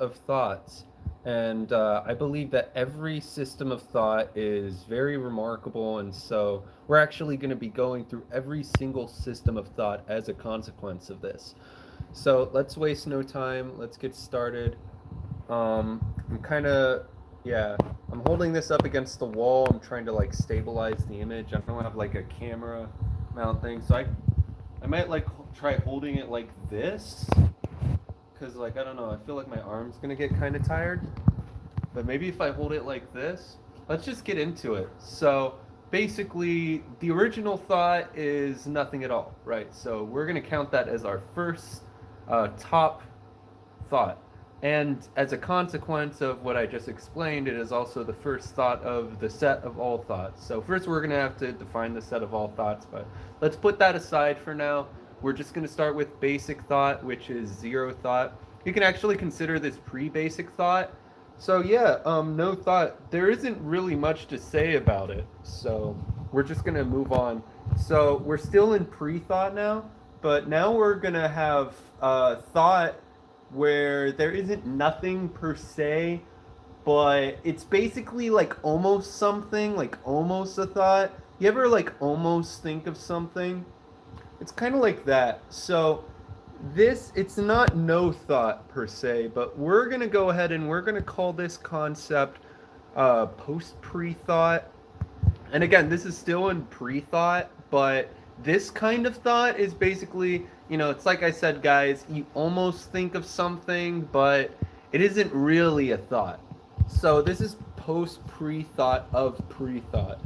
of thoughts. And I believe that every system of thought is very remarkable. And so we're actually going to be going through every single system of thought as a consequence of this. So let's waste no time. Let's get started. I'm kind of, yeah, I'm holding this up against the wall. I'm trying to like stabilize the image. I don't have like a camera mount thing. So I might like try holding it like this. Because like, I don't know, I feel like my arm's going to get kind of tired. But maybe if I hold it like this, let's just get into it. So basically, the original thought is nothing at all, right? So we're going to count that as our first top thought. And as a consequence of what I just explained, it is also the first thought of the set of all thoughts. So first we're going to have to define the set of all thoughts, but let's put that aside for now. We're just going to start with basic thought, which is zero thought. You can actually consider this pre-basic thought. So yeah, no thought. There isn't really much to say about it. So we're just going to move on. So we're still in pre-thought now, but now we're going to have thought where there isn't nothing per se, but it's basically like almost something, like almost a thought. You ever like almost think of something? It's kind of like that. So this, it's not no thought per se, but we're going to go ahead and we're going to call this concept post pre-thought. And again, this is still in pre-thought, but this kind of thought is basically, it's like I said, guys, you almost think of something, but it isn't really a thought. So this is post pre-thought of pre-thought.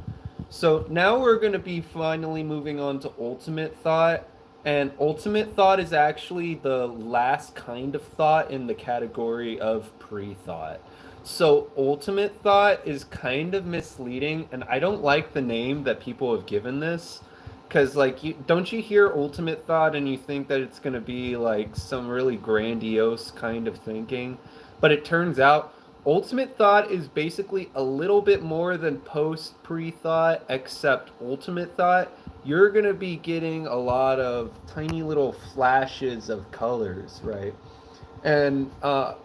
So now we're going to be finally moving on to ultimate thought. And ultimate thought is actually the last kind of thought in the category of pre-thought. So ultimate thought is kind of misleading, and I don't like the name that people have given this. Because, like, don't you hear ultimate thought and you think that it's going to be, like, some really grandiose kind of thinking? But it turns out ultimate thought is basically a little bit more than post pre-thought, except ultimate thought. You're going to be getting a lot of tiny little flashes of colors, right? And I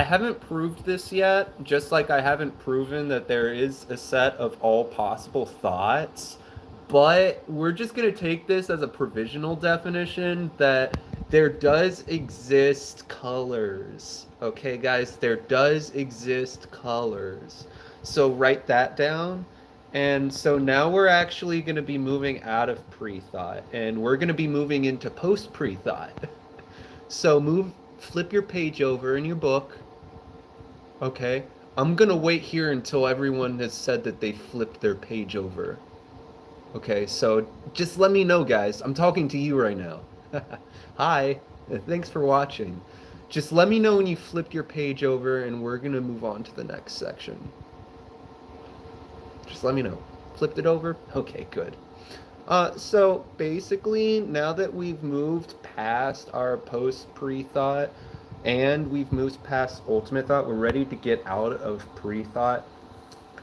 haven't proved this yet, just like I haven't proven that there is a set of all possible thoughts. But we're just going to take this as a provisional definition that there does exist colors. Okay, guys, there does exist colors. So write that down. And so now we're actually going to be moving out of pre-thought and we're going to be moving into post pre-thought. So flip your page over in your book. Okay. I'm going to wait here until everyone has said that they flipped their page over. Okay, so just let me know, guys. I'm talking to you right now. Hi, thanks for watching. Just let me know when you flipped your page over and we're going to move on to the next section. Just let me know. Flipped it over? Okay, good. So basically, now that we've moved past our post-pre-thought and we've moved past ultimate thought, we're ready to get out of pre-thought.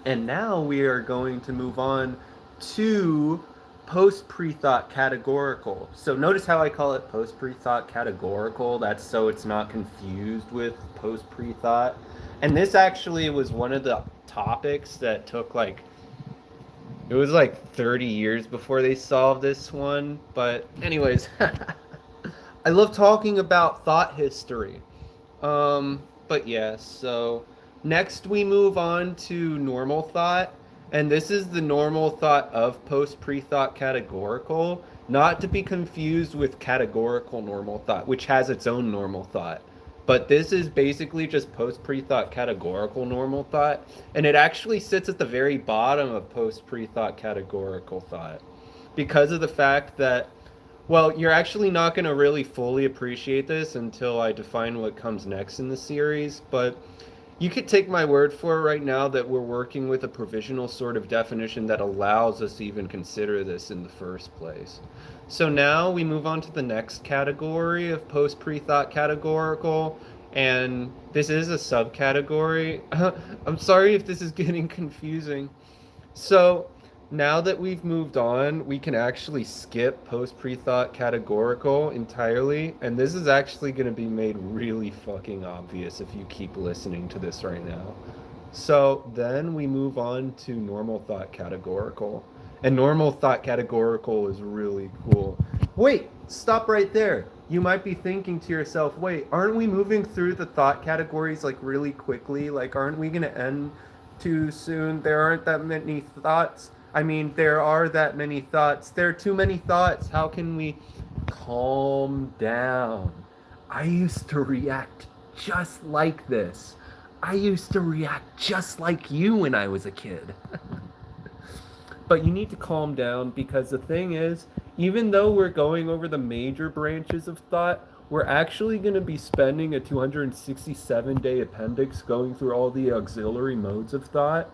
And now we are going to move on to post pre-thought categorical. So notice how I call it post pre-thought categorical. That's so it's not confused with post pre-thought. And this actually was one of the topics that took it was like 30 years before they solved this one. But anyways, I love talking about thought history. But yeah, so next we move on to normal thought. And this is the normal thought of post pre-thought categorical, not to be confused with categorical normal thought, which has its own normal thought. But this is basically just post pre-thought categorical normal thought, and it actually sits at the very bottom of post pre-thought categorical thought because of the fact that, well, you're actually not going to really fully appreciate this until I define what comes next in the series, but you could take my word for it right now that we're working with a provisional sort of definition that allows us to even consider this in the first place. So now we move on to the next category of post pre-thought categorical, and this is a subcategory. I'm sorry if this is getting confusing. So now that we've moved on, we can actually skip post-pre-thought categorical entirely, and this is actually going to be made really fucking obvious if you keep listening to this right now. So then we move on to normal thought categorical. And normal thought categorical is really cool. Wait, stop right there. You might be thinking to yourself, wait, aren't we moving through the thought categories like really quickly? Like, aren't we going to end too soon? There aren't that many thoughts. I mean, there are that many thoughts. There are too many thoughts. How can we calm down? I used to react just like this. I used to react just like you when I was a kid. But you need to calm down because the thing is, even though we're going over the major branches of thought, we're actually going to be spending a 267-day appendix going through all the auxiliary modes of thought,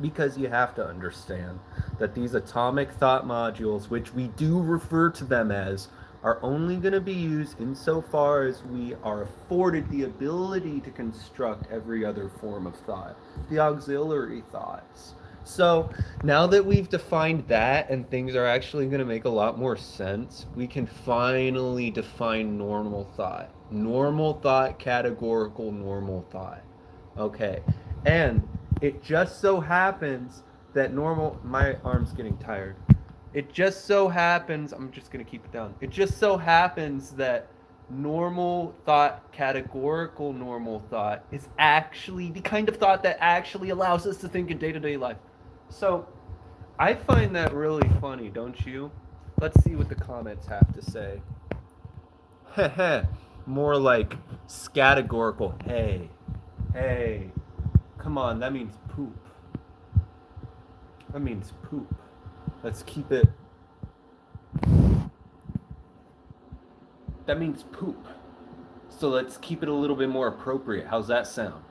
because you have to understand that these atomic thought modules, which we do refer to them as, are only going to be used insofar as we are afforded the ability to construct every other form of thought, the auxiliary thoughts. So now that we've defined that and things are actually going to make a lot more sense, we can finally define normal thought. Normal thought, categorical normal thought. Okay. And it just so happens that normal, my arm's getting tired. It just so happens, I'm just going to keep it down. It just so happens that normal thought, categorical normal thought, is actually the kind of thought that actually allows us to think in day-to-day life. So I find that really funny, don't you? Let's see what the comments have to say. Heh, more like scategorical. Hey, hey, come on, that means poop. That means poop. Let's keep it. That means poop. So let's keep it a little bit more appropriate. How's that sound?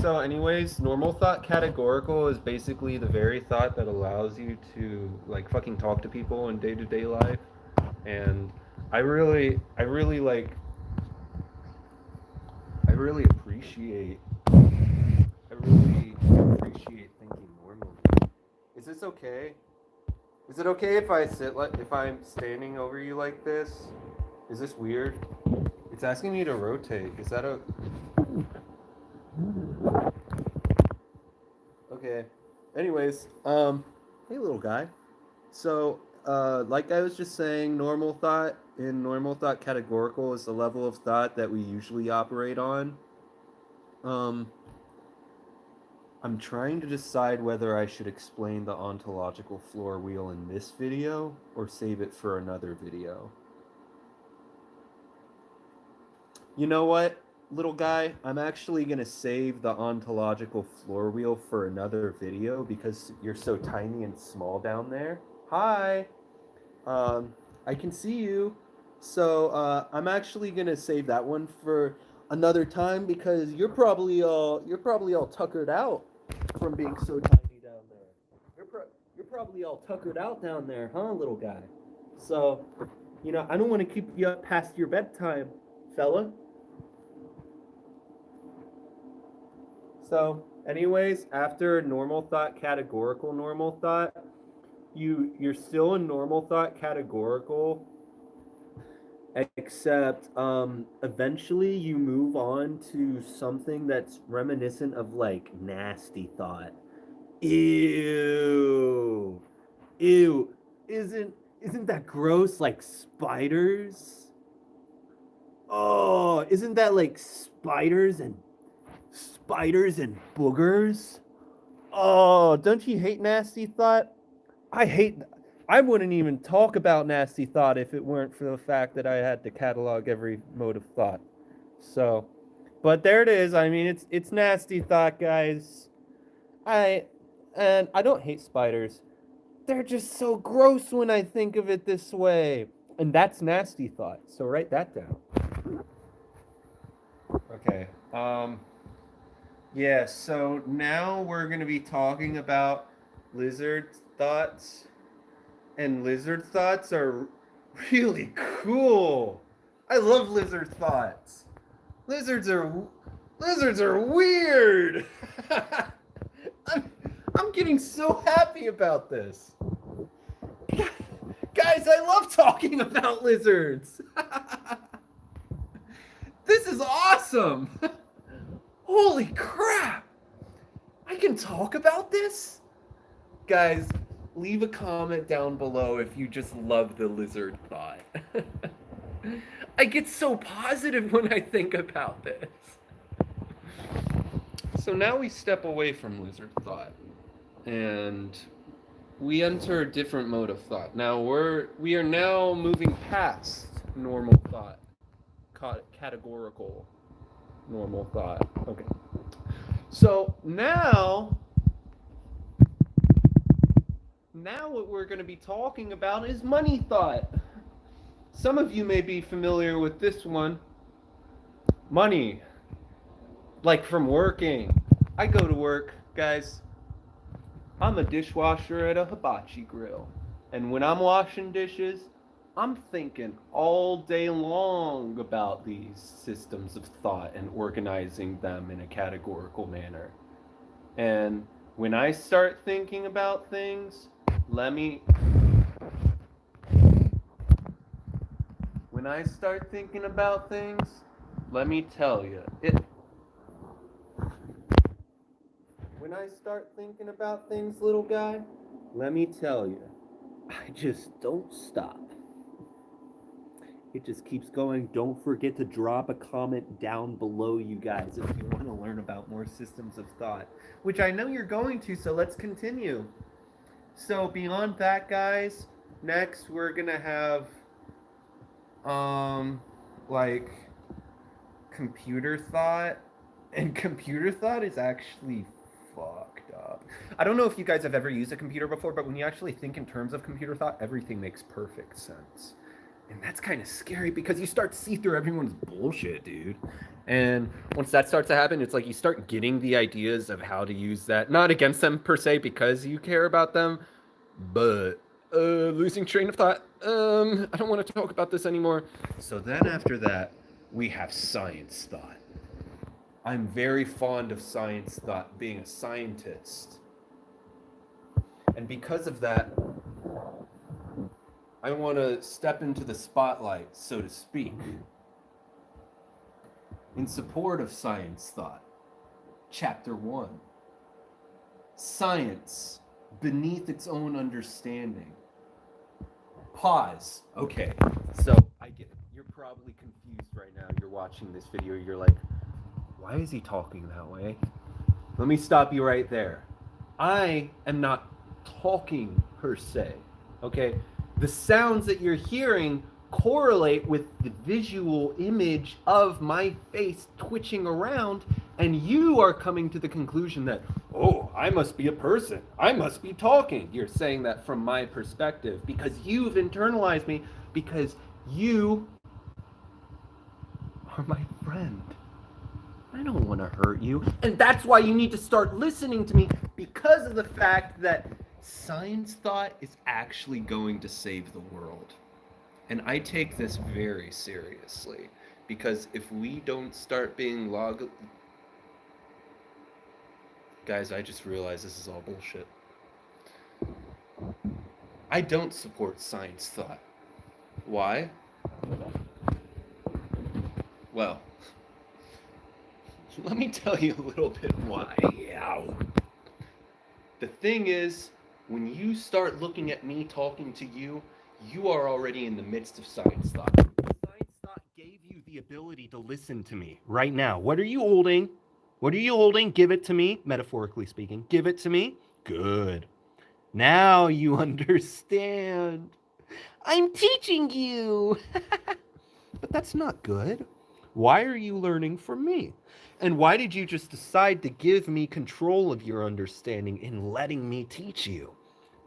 So anyways, normal thought categorical is basically the very thought that allows you to like fucking talk to people in day-to-day life. And I really appreciate thinking normally. Is this okay? Is it okay if I sit like if I'm standing over you like this? Is this weird? It's asking me to rotate. Is that a Okay. Anyways, hey little guy. So, like I was just saying, normal thought categorical is the level of thought that we usually operate on. I'm trying to decide whether I should explain the ontological floor wheel in this video or save it for another video. You know what, little guy? I'm actually going to save the ontological floor wheel for another video because you're so tiny and small down there. Hi. I can see you. So I'm actually going to save that one for another time because you're probably all tuckered out from being so tiny down there. You're probably all tuckered out down there, huh, little guy? So, I don't want to keep you up past your bedtime, fella. So, anyways, after normal thought, categorical normal thought, you're still in normal thought, categorical, except eventually you move on to something that's reminiscent of like nasty thought. Ew. Ew. Isn't that gross, like spiders? Oh, isn't that like spiders and boogers? Oh, don't you hate nasty thought? I wouldn't even talk about nasty thought if it weren't for the fact that I had to catalog every mode of thought. So, but there it is. I mean, it's nasty thought, guys. I don't hate spiders. They're just so gross when I think of it this way. And that's nasty thought. So write that down. Okay. Yeah, so now we're going to be talking about lizard thoughts. And lizard thoughts are really cool. I love lizard thoughts. Lizards are weird. getting so happy about this. Guys, I love talking about lizards. This is awesome. Holy crap. I can talk about this? Guys, leave a comment down below if you just love the lizard thought. I get so positive when I think about this. So now we step away from lizard thought and we enter a different mode of thought. Now we are now moving past normal thought, categorical normal thought. Okay. So now what we're going to be talking about is money thought. Some of you may be familiar with this one. Money. Like from working. I go to work, guys. I'm a dishwasher at a hibachi grill. And when I'm washing dishes, I'm thinking all day long about these systems of thought and organizing them in a categorical manner. And when I start thinking about things, let me tell you, when I start thinking about things, little guy, let me tell you, I just don't stop. It just keeps going. Don't forget to drop a comment down below, you guys, if you want to learn about more systems of thought, which I know you're going to, so let's continue. So beyond that, guys, next we're going to have, like, computer thought. And computer thought is actually fucked up. I don't know if you guys have ever used a computer before, but when you actually think in terms of computer thought, everything makes perfect sense. And that's kind of scary because you start to see through everyone's bullshit, dude. And once that starts to happen, it's like you start getting the ideas of how to use that. Not against them per se because you care about them, but losing train of thought. I don't want to talk about this anymore. So then after that, we have science thought. I'm very fond of science thought, being a scientist. And because of that, I want to step into the spotlight, so to speak, in support of science thought. Chapter 1. Science beneath its own understanding. Pause. Okay, so I get it. You're probably confused right now. You're watching this video. You're like, why is he talking that way? Let me stop you right there. I am not talking per se, okay? The sounds that you're hearing correlate with the visual image of my face twitching around, and you are coming to the conclusion that, oh, I must be a person. I must be talking. You're saying that from my perspective because you've internalized me, because you are my friend. I don't want to hurt you. And that's why you need to start listening to me, because of the fact that science thought is actually going to save the world. And I take this very seriously, because if we don't start being Guys, I just realized this is all bullshit. I don't support science thought. Why? Well, let me tell you a little bit why. The thing is, when you start looking at me talking to you, you are already in the midst of science thought. Science thought gave you the ability to listen to me right now. What are you holding? What are you holding? Give it to me, metaphorically speaking. Give it to me. Good. Now you understand. I'm teaching you. But that's not good. Why are you learning from me? And why did you just decide to give me control of your understanding in letting me teach you?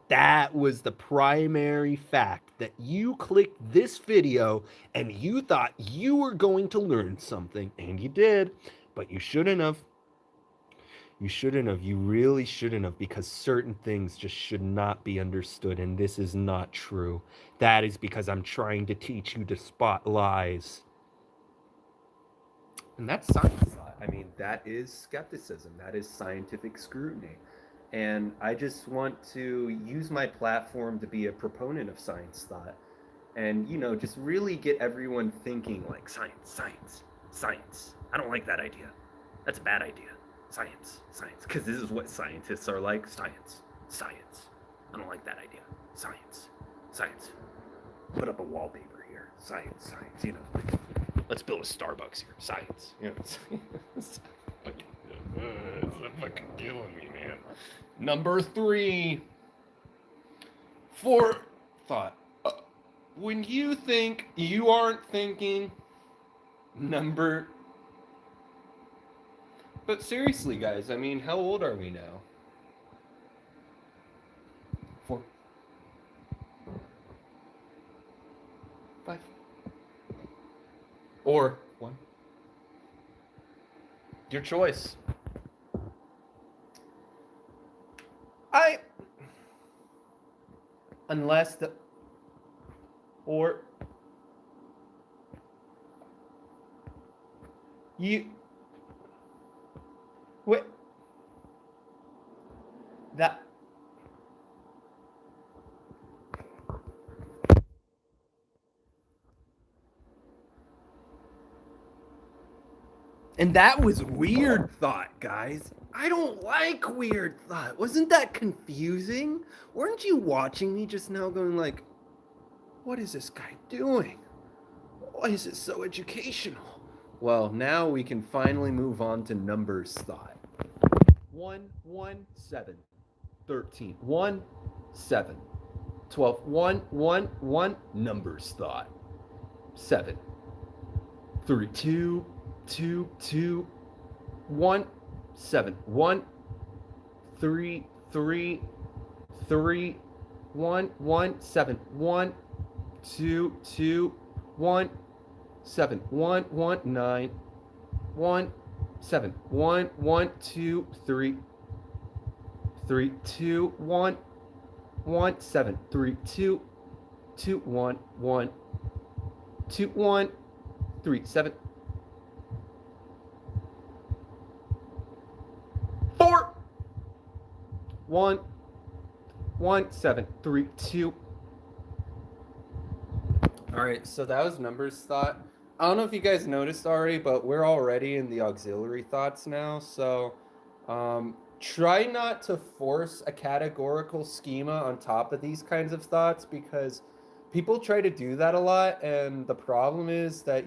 That was the primary fact, that you clicked this video and you thought you were going to learn something, and you did, but you shouldn't have. You shouldn't have. You really shouldn't have, because certain things just should not be understood, and this is not true. That is because I'm trying to teach you to spot lies. And that's science thought. I mean, that is skepticism. That is scientific scrutiny. And I just want to use my platform to be a proponent of science thought and, just really get everyone thinking like science, science, science. I don't like that idea. That's a bad idea. Science, science. Because this is what scientists are like. Science, science. I don't like that idea. Science, science. Put up a wallpaper here. Science, science. Let's build a Starbucks here. Science. It's fucking killing me, man. Number 3. Forethought. When you think you aren't thinking, But seriously, guys, I mean, how old are we now? 4, 5, or 1. Your choice. Unless the, or you, wait, that, and that was weird thought, guys. I don't like weird thought. Wasn't that confusing? Weren't you watching me just now going like, what is this guy doing? Why is it so educational? Well, now we can finally move on to numbers thought. 1, 1, 7, 13, 1, 7, 12, 1, 1, 1, numbers thought. 7, 3, 2, 2, 2, 1, 7, 1, 3, 3, 3, 1, 1, 7, 1, 2, 2, 1, 7, 1, 1, 9, 1, 7, 1, 1, 2, 3, 3, 2, 1, 1, 7, 3, 2, 2, 1, 1, 2, 1, 3, 7, 4, 1, 1, 7, 3, 2. All right, so that was numbers thought. I don't know if you guys noticed already, but we're already in the auxiliary thoughts now. So try not to force a categorical schema on top of these kinds of thoughts, because people try to do that a lot. And the problem is that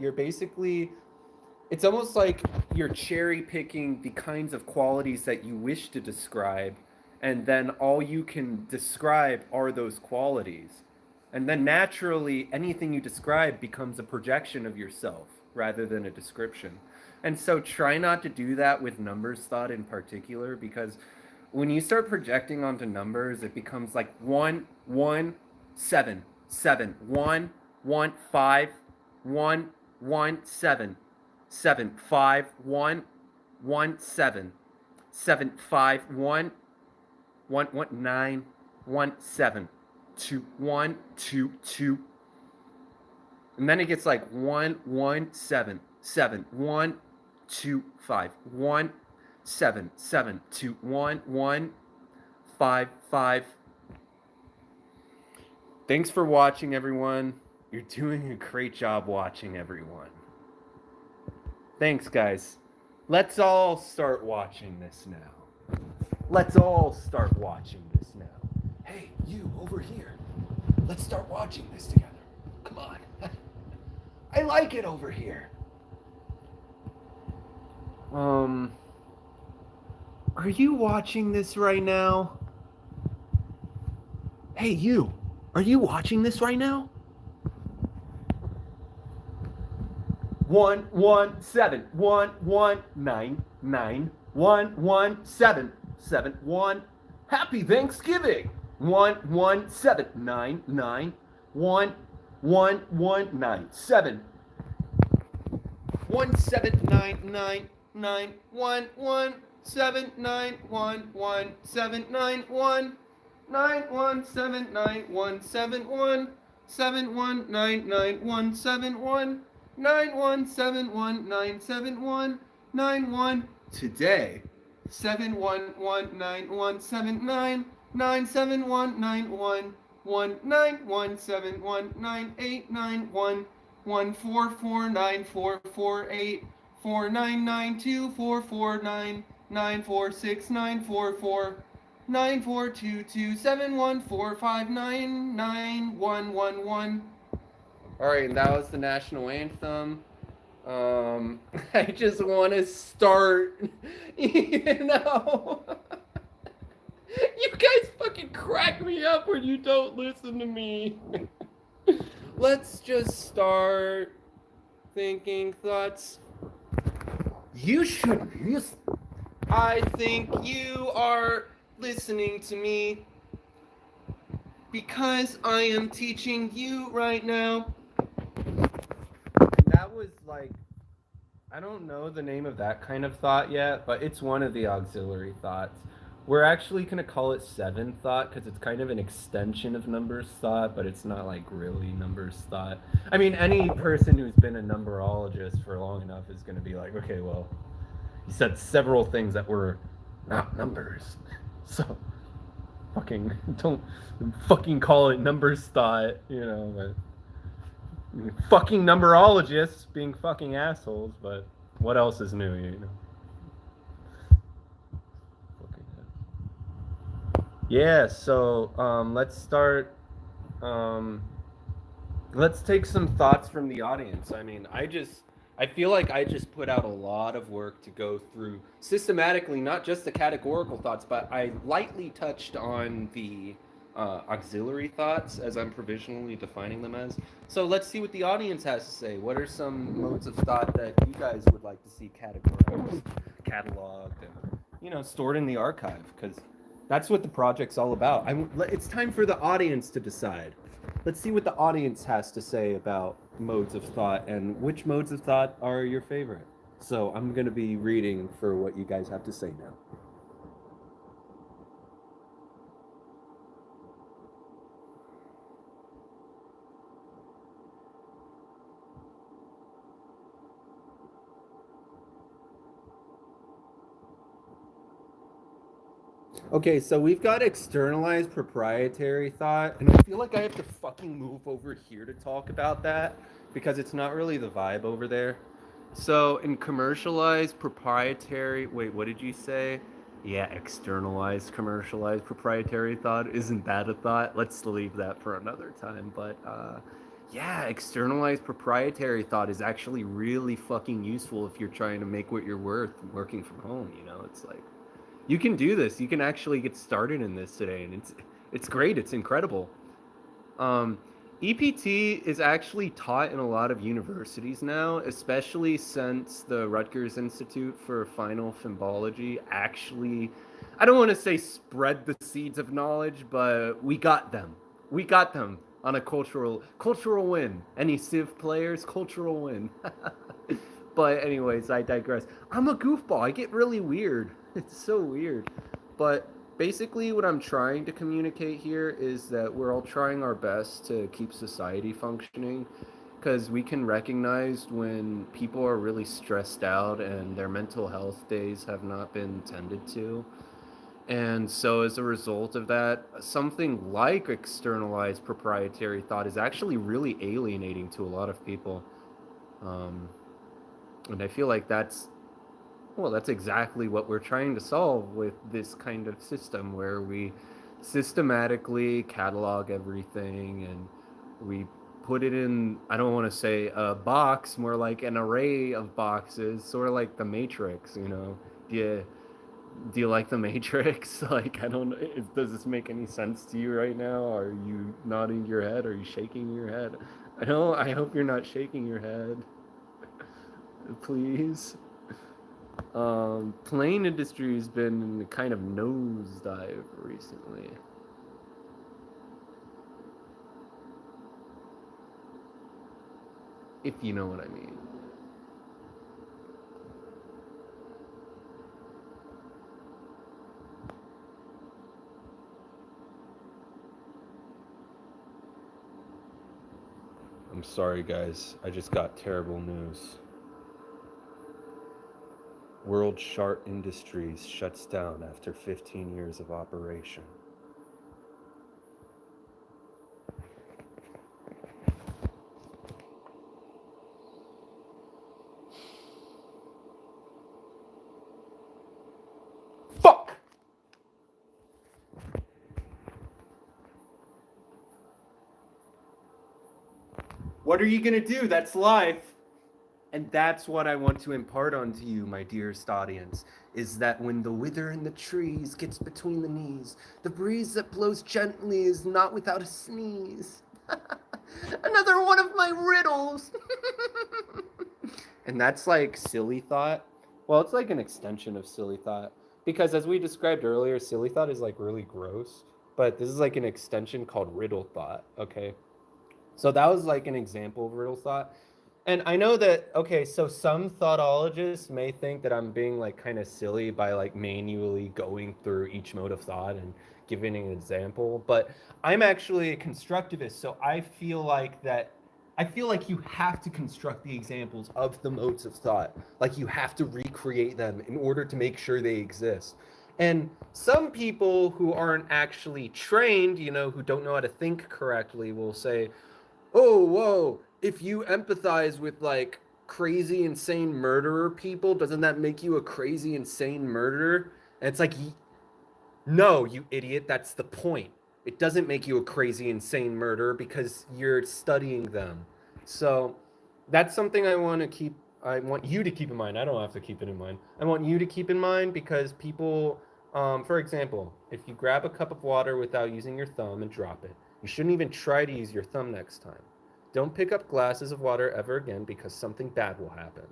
it's almost like you're cherry picking the kinds of qualities that you wish to describe. And then all you can describe are those qualities. And then naturally, anything you describe becomes a projection of yourself rather than a description. And so try not to do that with numbers thought in particular, because when you start projecting onto numbers, it becomes like 1, 1, 7, 7, 1, 1, 5, 1, 1, 7, 7, 5, 1, 1, 7, 7, 5, 1, 1, 1, 9, 1, 7. 2, 1, 2, 2. And then it gets like 1, 1, 7, 7, 1, 2, 5, 1, 7, 7, 2, 1, 1, 5, 5. Thanks for watching, everyone. You're doing a great job watching, everyone. Thanks, guys. Let's all start watching this now. Let's all start watching this now. Hey, you over here. Let's start watching this together. Come on. I like it over here. Are you watching this right now? Hey, you. Are you watching this right now? 1, 1, 7, 1, 1, 9, 9, 1, 1, 7, 7, 1. Happy Thanksgiving! 1, 1, 7, 9, 9, 1, 1, 1, 9, 7. 1, 7, 9, 9, 9, 1, 1, 7, 9, 1, 1, 7, 9, 1, 9, 1, 7, 9, 1, 7, 1, 7, 1, 9, 9, 1, 7, 1, 9, 1, 7, 1, 9, 7, 1, 9, 1. Today, All right, and that was the national anthem. I just want to start, you know. You guys fucking crack me up when you don't listen to me. Let's just start thinking thoughts. You should listen. I think you are listening to me because I am teaching you right now. That was like, I don't know the name of that kind of thought yet, but it's one of the auxiliary thoughts. We're actually going to call it seven thought because it's kind of an extension of numbers thought, but it's not like really numbers thought. I mean, any person who's been a numberologist for long enough is going to be like, okay, well, he said several things that were not numbers. So fucking don't fucking call it numbers thought, you know, but fucking numerologists being fucking assholes, but what else is new, you know? Yeah, so let's start. Let's take some thoughts from the audience. I mean, I feel like I just put out a lot of work to go through systematically, not just the categorical thoughts, but I lightly touched on the auxiliary thoughts as I'm provisionally defining them as. So let's see what the audience has to say. What are some modes of thought that you guys would like to see categorized, cataloged, and stored in the archive? Because that's what the project's all about. It's time for the audience to decide. Let's see what the audience has to say about modes of thought and which modes of thought are your favorite. So I'm going to be reading for what you guys have to say now. Okay, so we've got externalized proprietary thought, and I feel like I have to fucking move over here to talk about that because it's not really the vibe over there. So in commercialized proprietary, wait, what did you say? Yeah, externalized commercialized proprietary thought. Isn't that a thought? Let's leave that for another time. But yeah, externalized proprietary thought is actually really fucking useful if you're trying to make what you're worth working from home, It's like you can do this. You can actually get started in this today, and it's great. It's incredible. Um, EPT is actually taught in a lot of universities now, especially since the Rutgers Institute for Final Symbology actually, I don't want to say spread the seeds of knowledge, but we got them. We got them on a cultural win. Any Civ players? Cultural win. But anyways, I digress. I'm a goofball. I get really weird. It's so weird. But basically what I'm trying to communicate here is that we're all trying our best to keep society functioning because we can recognize when people are really stressed out and their mental health days have not been tended to. And so as a result of that, something like externalized proprietary thought is actually really alienating to a lot of people. And I feel like that's exactly what we're trying to solve with this kind of system where we systematically catalog everything and we put it in, I don't want to say a box, more like an array of boxes, sort of like the Matrix, Do you like the Matrix? Like, I don't know. Does this make any sense to you right now? Are you nodding your head? Are you shaking your head? I hope you're not shaking your head. Please. Plane industry has been in a kind of nosedive recently. If you know what I mean. I'm sorry, guys. I just got terrible news. World Shart Industries shuts down after 15 years of operation. Fuck! What are you gonna do? That's life. And that's what I want to impart onto you, my dearest audience, is that when the wither in the trees gets between the knees, the breeze that blows gently is not without a sneeze. Another one of my riddles. And that's like silly thought. Well, it's like an extension of silly thought. Because as we described earlier, silly thought is like really gross. But this is like an extension called riddle thought, okay? So that was like an example of riddle thought. And I know that, okay, so some thoughtologists may think that I'm being like kind of silly by like manually going through each mode of thought and giving an example, but I'm actually a constructivist, so I feel like you have to construct the examples of the modes of thought. Like you have to recreate them in order to make sure they exist. And some people who aren't actually trained, who don't know how to think correctly, will say, oh, whoa, if you empathize with like crazy, insane murderer people, doesn't that make you a crazy, insane murderer? And it's like, no, you idiot, that's the point. It doesn't make you a crazy, insane murderer because you're studying them. So that's something I want you to keep in mind. I don't have to keep it in mind. I want you to keep in mind because people, for example, if you grab a cup of water without using your thumb and drop it, you shouldn't even try to use your thumb next time. Don't pick up glasses of water ever again because something bad will happen.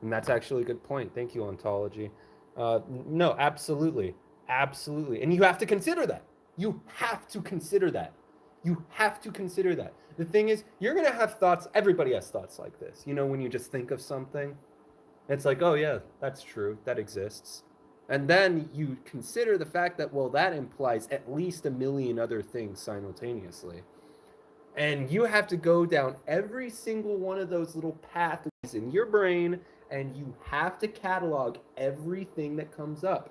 And that's actually a good point. Thank you, ontology. No, absolutely. Absolutely. And you have to consider that. You have to consider that. You have to consider that. The thing is, you're going to have thoughts. Everybody has thoughts like this. When you just think of something, it's like, oh, yeah, that's true. That exists. And then you consider the fact that, well, that implies at least a million other things simultaneously. And you have to go down every single one of those little pathways in your brain, and you have to catalog everything that comes up.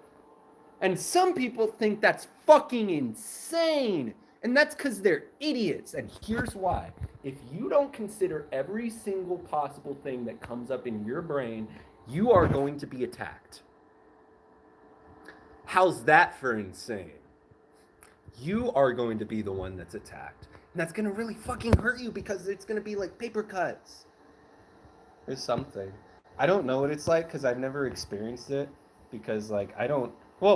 And some people think that's fucking insane. And that's because they're idiots. And here's why. If you don't consider every single possible thing that comes up in your brain, you are going to be attacked. How's that for insane? You are going to be the one that's attacked. And that's going to really fucking hurt you because it's going to be like paper cuts. There's something. I don't know what it's like because I've never experienced it. Because,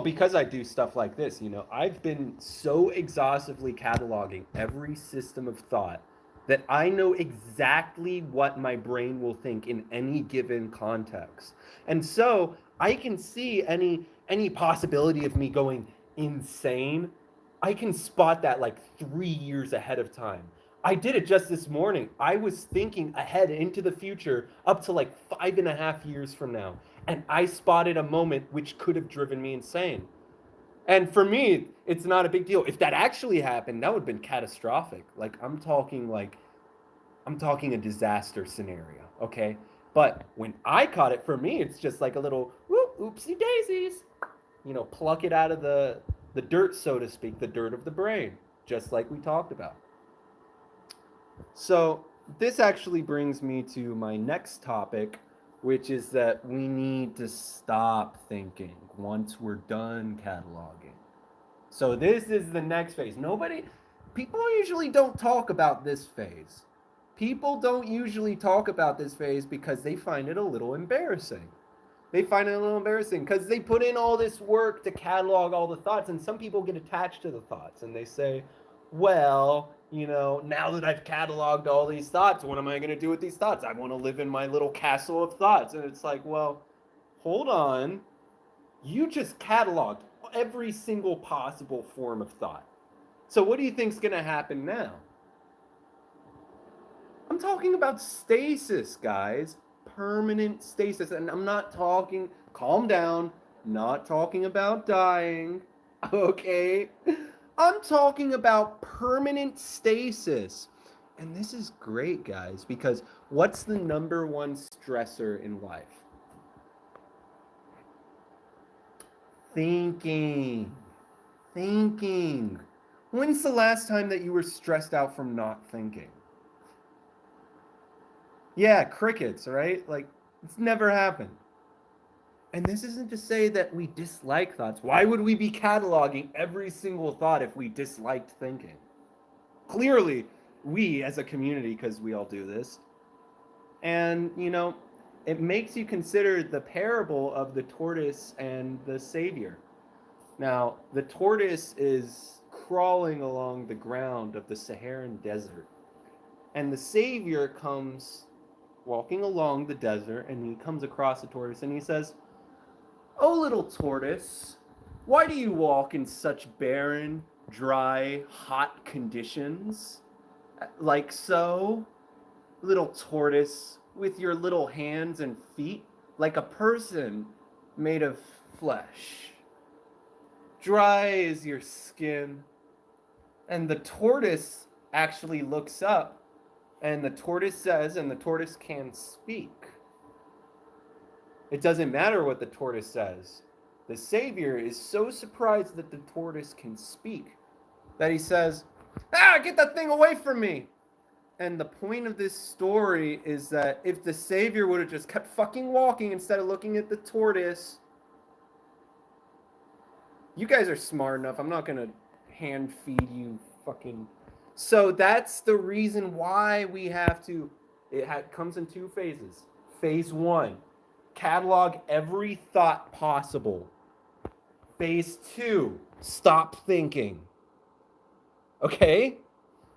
because I do stuff like this, I've been so exhaustively cataloging every system of thought that I know exactly what my brain will think in any given context. And so I can see any possibility of me going insane. I can spot that like 3 years ahead of time. I did it just this morning. I was thinking ahead into the future up to like 5.5 years from now. And I spotted a moment which could have driven me insane. And for me, it's not a big deal. If that actually happened, that would have been catastrophic. I'm talking a disaster scenario, okay? But when I caught it, for me, it's just like a little whoop, oopsie daisies. Pluck it out of the dirt, so to speak, the dirt of the brain, just like we talked about. So this actually brings me to my next topic, which is that we need to stop thinking once we're done cataloging. So this is the next phase. People usually don't talk about this phase. People don't usually talk about this phase because they find it a little embarrassing. They find it a little embarrassing because they put in all this work to catalog all the thoughts, and some people get attached to the thoughts and they say, well, now that I've cataloged all these thoughts, what am I going to do with these thoughts? I want to live in my little castle of thoughts. And it's like, well, hold on. You just cataloged every single possible form of thought. So what do you think's going to happen now? I'm talking about stasis, guys. Permanent stasis. And I'm not talking, calm down, not talking about dying, okay? I'm talking about permanent stasis. And this is great, guys, because what's the number one stressor in life? Thinking. Thinking. When's the last time that you were stressed out from not thinking? Yeah, crickets, right? Like, it's never happened. And this isn't to say that we dislike thoughts. Why would we be cataloging every single thought if we disliked thinking? Clearly, we as a community, because we all do this. And, it makes you consider the parable of the tortoise and the savior. Now, the tortoise is crawling along the ground of the Saharan desert. And the savior comes walking along the desert, and he comes across the tortoise and he says, "Oh, little tortoise, why do you walk in such barren, dry, hot conditions? Like so, little tortoise, with your little hands and feet, like a person made of flesh. Dry is your skin." And the tortoise actually looks up, and the tortoise says, and the tortoise can speak. It doesn't matter what the tortoise says. The savior is so surprised that the tortoise can speak that he says, "Get that thing away from me!" And the point of this story is that if the savior would have just kept fucking walking instead of looking at the tortoise, you guys are smart enough. I'm not going to hand feed you fucking. So that's the reason why we have to. Comes in two phases. Phase 1, catalog every thought possible. Phase 2, stop thinking. Okay?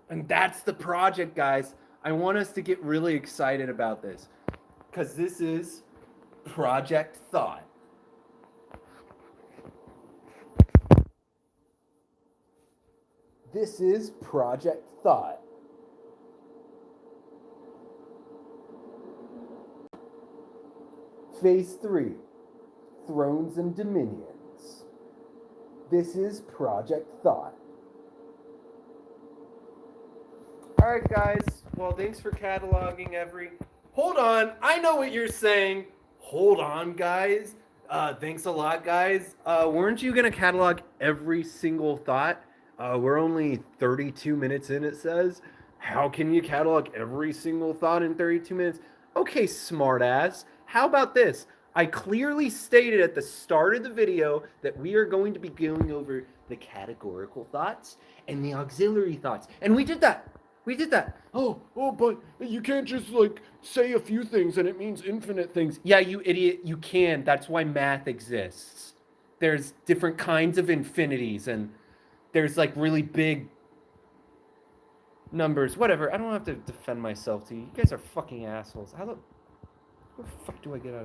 And that's the project, guys. I want us to get really excited about this, because this is Project Thought. This is Project Thought. Phase 3, Thrones and Dominions. This is Project Thought. Alright, guys. Well, thanks for cataloging every... Hold on. I know what you're saying. Hold on, guys. Thanks a lot, guys. Weren't you going to catalog every single thought? We're only 32 minutes in, it says. How can you catalog every single thought in 32 minutes? Okay, smartass. How about this? I clearly stated at the start of the video that we are going to be going over the categorical thoughts and the auxiliary thoughts. And we did that. We did that. Oh, but you can't just, say a few things and it means infinite things. Yeah, you idiot. You can. That's why math exists. There's different kinds of infinities, and there's, really big numbers. Whatever. I don't have to defend myself to you. You guys are fucking assholes. How the fuck do I get out of